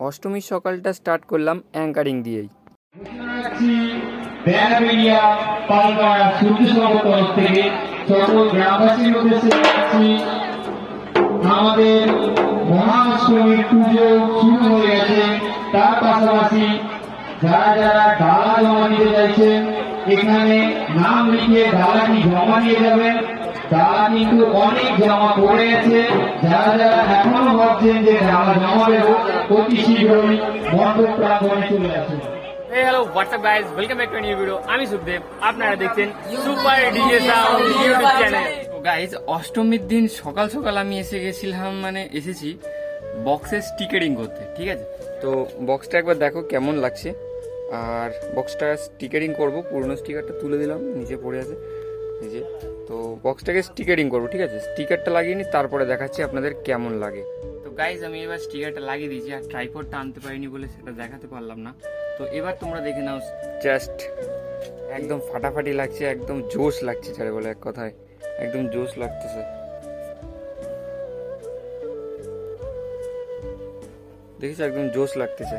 অষ্টমীর সকালটা স্টার্ট করলাম অ্যাঙ্কারিং দিয়েই। আমাদের মহাষ্টমীর পুজো শুরু হয়ে গেছে। তার পাশাপাশি যারা যারা ডালা জমা নিতে চাইছেন এখানে নাম লিখে ডালাটি জমা নিয়ে যাবেন। ডালা কিন্তু অনেক জমা পড়ে গেছে। যারা যারা এখনো ভাবছেন যে ডালা জমা দেবো অতি শীঘ্রই মণ্ডপ প্রাঙ্গণে চলে আসুন। Hello WhatsApp guys, welcome back to new video. আমি সুখদেব, আপনারা দেখছেন super DJ sound YouTube channel. তো গাইস, অষ্টমীর দিন সকাল সকাল আমি এসেছি বক্সের স্টিকারিং করতে, ঠিক আছে? তো বক্সটা একবার দেখো কেমন লাগছে। আর বক্সটা স্টিকারিং করব, পুরনো স্টিকারটা তুলে দিলাম, নিচে পড়ে আছে নিচে। তো বক্সটাকে স্টিকারিং করবো, ঠিক আছে? স্টিকারটা লাগিয়ে নি, তারপরে দেখাচ্ছি আপনাদের কেমন লাগে। তো গাইজ, আমি এবার স্টিকারটা লাগিয়ে দিয়েছি, আর ট্রাইপডটা আনতে পারিনি বলে সেটা দেখাতে পারলাম না। তো এবার তোমরা দেখে নাও, জাস্ট একদম ফাটাফাটি লাগছে, একদম জোশ লাগছে, ছাড়ে বলে এক কথায় একদম জোশ লাগতেছে। দেখেছো, একদম জোশ লাগতেছে।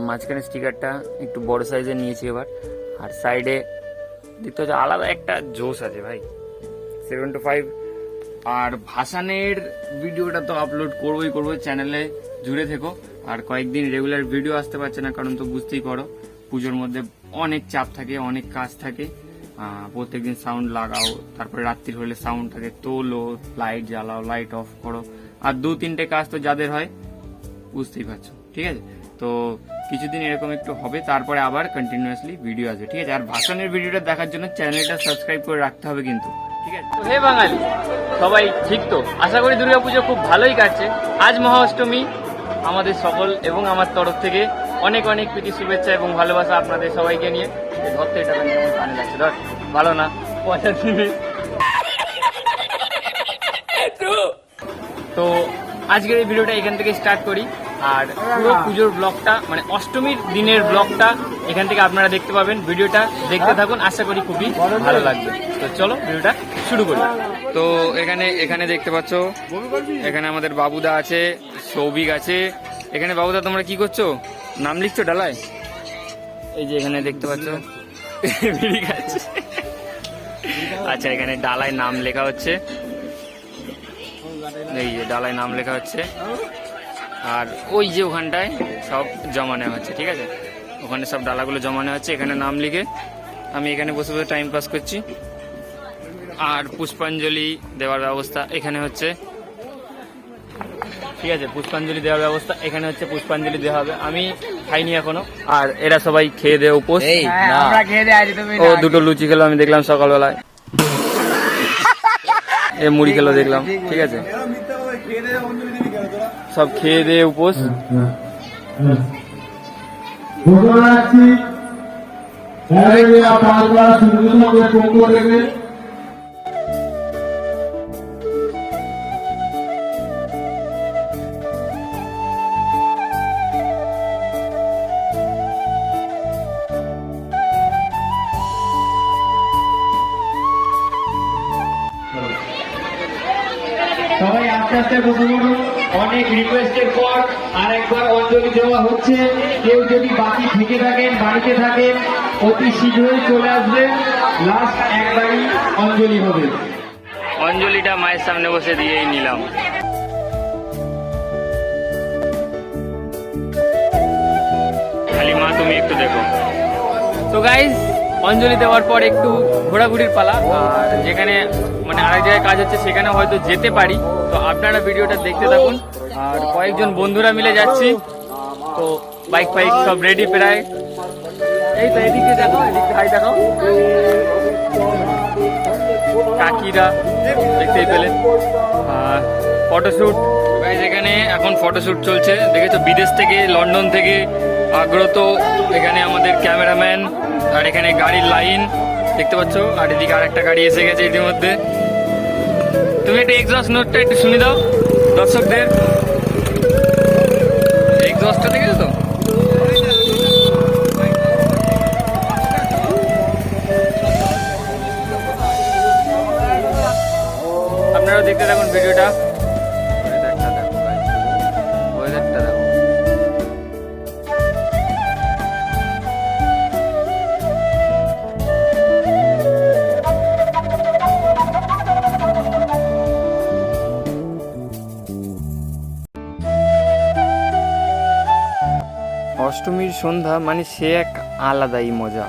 মাঝখানে স্টিকারটা একটু বড় সাইজের নিয়েছি এবার, আর সাইডে দেখতে হচ্ছে আলাদা একটা জোশ আছে ভাই, 7-5। আর ভাসানের ভিডিওটা তো আপলোড করবো চ্যানেলে, জুড়ে থেকো। আর কয়েকদিন রেগুলার ভিডিও আসতে পারছে না, কারণ তো বুঝতেই পারো পুজোর মধ্যে অনেক চাপ থাকে, অনেক কাজ থাকে। প্রত্যেকদিন সাউন্ড লাগাও, তারপরে রাত্রির হলে সাউন্ডটাকে তোলো, লাইট জ্বালাও, লাইট অফ করো, আর 2-3টে কাজ তো যাদের হয় বুঝতেই পারছো, ঠিক আছে? তো কিছুদিন এরকম একটু হবে, তারপরে আবার কন্টিনিউয়াসলি ভিডিও আসবে, ঠিক আছে? আর ভাসানের ভিডিওটা দেখার জন্য চ্যানেলটা সাবস্ক্রাইব করে রাখতে হবে কিন্তু, ঠিক আছে? তো হে বাঙালি, সবাই ঠিক তো? আশা করি দুর্গাপুজো খুব ভালোই কাটছে। আজ মহাষ্টমী, আমাদের সকল এবং আমার তরফ থেকে অনেক অনেক প্রীতি, শুভেচ্ছা এবং ভালোবাসা আপনাদের সবাইকে নিয়ে। ধরতে এটা কেমন কানে লাগছে, ধর, ভালো না পয়সা দিবি। তো আজকের এই ভিডিওটা এখান থেকে স্টার্ট করি। আর পুরো পুজোর ব্লগটা, মানে অষ্টমীর দিনের ব্লগটা এখান থেকে আপনারা দেখতে পাবেন। ভিডিওটা দেখতে থাকুন, আশা করি খুবই ভালো লাগবে। তো চলো ভিডিওটা শুরু করি। তো এখানে দেখতে পাচ্ছ, এখানে আমাদের বাবুদা আছে, সৌভিক আছে। এখানে বাবুদা, তোমরা কি করছো? নাম লিখছো ডালায়? এই যে এখানে দেখতে পাচ্ছ বিড়ি খাচ্ছে। আচ্ছা, এখানে ডালায় নাম লেখা হচ্ছে, এই যে ডালায় নাম লেখা হচ্ছে। আর ওই যে ওখানটায় সব জমা নেওয়া হচ্ছে, ঠিক আছে? ওখানে সব ডালাগুলো জমা নেওয়া হচ্ছে, এখানে নাম লিখে আমি এখানে বসে বসে টাইম পাস করছি। আর পুষ্পাঞ্জলি দেওয়ার ব্যবস্থা এখানে হচ্ছে, ঠিক আছে? পুষ্পাঞ্জলি দেওয়ার ব্যবস্থা এখানে হচ্ছে, পুষ্পাঞ্জলি দেওয়া হবে। আমি খাইনি এখনো, আর এরা সবাই খেয়ে দেয় উপোস। ও দুটো লুচি খেলো আমি দেখলাম সকালবেলায়, এ মুড়ি খেলো দেখলাম, ঠিক আছে? সব খেয়ে দিয়ে উপোস। সবাই আস্তে আস্তে বসে পড়ুন। অনেক রিকোয়েস্টের পর আরেকবার অঞ্জলি দেওয়া হচ্ছে। কেউ যদি বাকি থেকে থাকেন, বাড়িতে থাকেন, অতি শীঘ্রই চলে আসবেন। লাস্ট একবারই অঞ্জলি হবে। অঞ্জলিটা মায়ের সামনে বসে দিয়েই নিলাম। খালি মা তুমি একটু দেখো। তো গাইজ, অঞ্জলি দেওয়ার পর একটু ঘোরাঘুরির পালা। আর যেখানে মানে আরেক জায়গায় কাজ হচ্ছে সেখানে হয়তো যেতে পারি, তো আপনারা ভিডিওটা দেখতে থাকুন। আর কয়েকজন বন্ধুরা মিলে যাচ্ছি, তো বাইক ফাইক সব রেডি প্রায়। এই তো এদিকে দেখো, এদিকে হাই দেখো, কাকিরা দেখতেই পেলেন। আর ফটোশ্যুট, এখানে এখন ফটোশ্যুট চলছে, দেখেছো? বিদেশ থেকে, লন্ডন থেকে আগত এখানে আমাদের ক্যামেরাম্যান। আর এখানে গাড়ির লাইন দেখতে পাচ্ছ, আর এদিকে আর একটা গাড়ি এসে গেছে ইতিমধ্যে। তুমি একটা এক্সস্ট নোটটা একটু শুনে দাও দর্শকদের। এক্সস্টটা দেখেছো তো? আপনারা দেখতে থাকুন ভিডিওটা। ওয়েদারটা দেখো ভাই, ওয়েদারটা দেখো। অষ্টমীর সন্ধ্যা মানে সে এক আলাদাই মজা।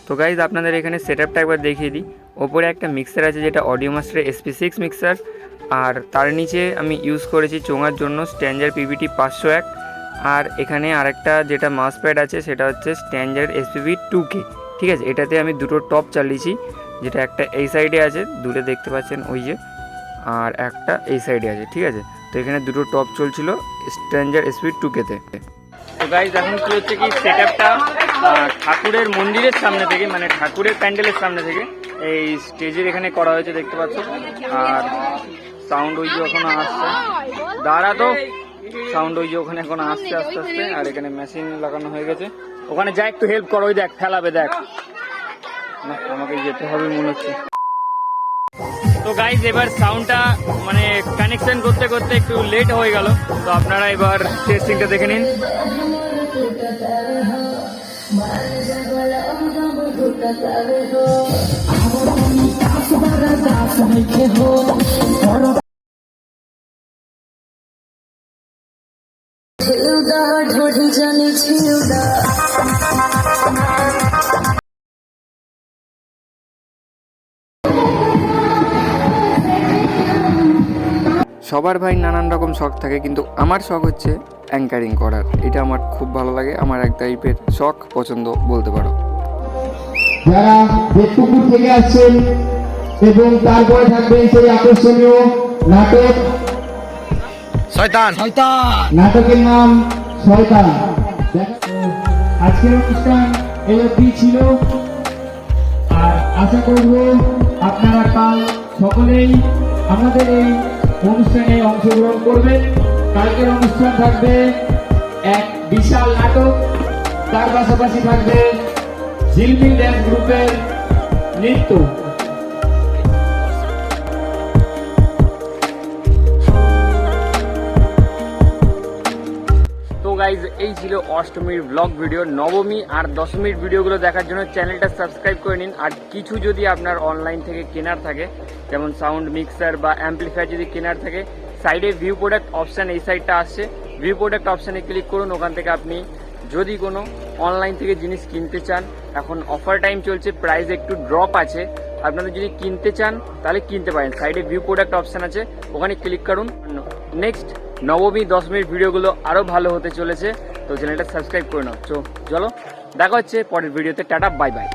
তো গাইজ আপনাদের এখানে সেটআপটা একবার দেখিয়ে দিই। ওপরে একটা মিক্সার আছে যেটা অডিও মাস্টার SP6 মিক্সার, আর তার নিচে আমি ইউজ করেছি চোঙার জন্য স্ট্যাঞ্জার PVT 501, আর এখানে আরেকটা যেটা মাউস প্যাড আছে সেটা হচ্ছে স্ট্যাঞ্জার SPV 2K। ঠিক আছে, এটাতে আমি দুটো টপ চালিয়েছি, যেটা একটা এই সাইডে আছে দূরে দেখতে পাচ্ছেন ওই যে, আর একটা এই সাইডে আছে। ঠিক আছে, তো এখানে দুটো টপ চলছিল স্ট্যাঞ্জার SPV 2K-তে। তো গাইজ এখন কি হচ্ছে কি সেটআপটা ঠাকুরের মন্দিরের সামনে থেকে, মানে ঠাকুরের প্যান্ডেলের সামনে থেকে এই স্টেজের এখানে করা হয়েছে দেখতে পাচ্ছ। আর সাউন্ড ওই যে ওখানে আসছে, দাঁড়া তো, সাউন্ড ওই যে ওখানে এখন আসছে আস্তে আস্তে। আর এখানে মেশিন লাগানো হয়ে গেছে, ওখানে যা একটু হেল্প করো, ওই দেখ ফেলাবে, দেখ না আমাকে যেতে হবে মনে হচ্ছে। তো গাইজ এবার সাউন্ডটা মানে কানেকশন করতে করতে একটু লেট হয়ে গেল, তো আপনারা এবার টেস্টিংটা দেখে নিন। সবার ভাই নানান রকম শখ থাকে, কিন্তু আমার শখ হচ্ছে অ্যাঙ্কারিং করার। এটা আমার খুব ভালো লাগে, আমার এক টাইপের শখ, পছন্দ বলতে পারো। যারা বেতপুকুর থেকে আসছেন এবং তারপরে থাকবে সেই আকর্ষণীয় নাটক শয়তান নাটকের নাম শয়তান। আজকের অনুষ্ঠান এই অবধি ছিল, আর আশা করব আপনারা কাল সকলেই আমাদের এই অনুষ্ঠানে অংশগ্রহণ করবেন। কালকের অনুষ্ঠান থাকবে এক বিশাল নাটক, তার পাশাপাশি থাকবে ঝিলমিল ড্যান্স গ্রুপের নৃত্য। তো গাইজ এই ছিল অষ্টমীর ব্লগ ভিডিও। নবমী আর দশমীর ভিডিওগুলো দেখার জন্য চ্যানেলটা সাবস্ক্রাইব করে নিন। আর কিছু যদি আপনার অনলাইন থেকে কেনার থাকে, যেমন সাউন্ড মিক্সার বা অ্যাম্পলিফায়ার যদি কেনার থাকে, সাইডে ভিউ প্রোডাক্ট অপশান এই সাইডটা আসছে, ভিউ প্রোডাক্ট অপশানে ক্লিক করুন। ওখান থেকে আপনি যদি কোনো অনলাইন থেকে জিনিস কিনতে চান, এখন অফার টাইম চলছে, প্রাইস একটু ড্রপ আছে, আপনারা যদি কিনতে চান তাহলে কিনতে পারেন। সাইডে ভিউ প্রোডাক্ট অপশান আছে, ওখানে ক্লিক করুন। নেক্সট নবমী দশমীর ভিডিওগুলো আরও ভালো হতে চলেছে, তো চ্যানেলটা সাবস্ক্রাইব করে নাও। চলো দেখা হচ্ছে পরের ভিডিওতে। Tata, bye bye.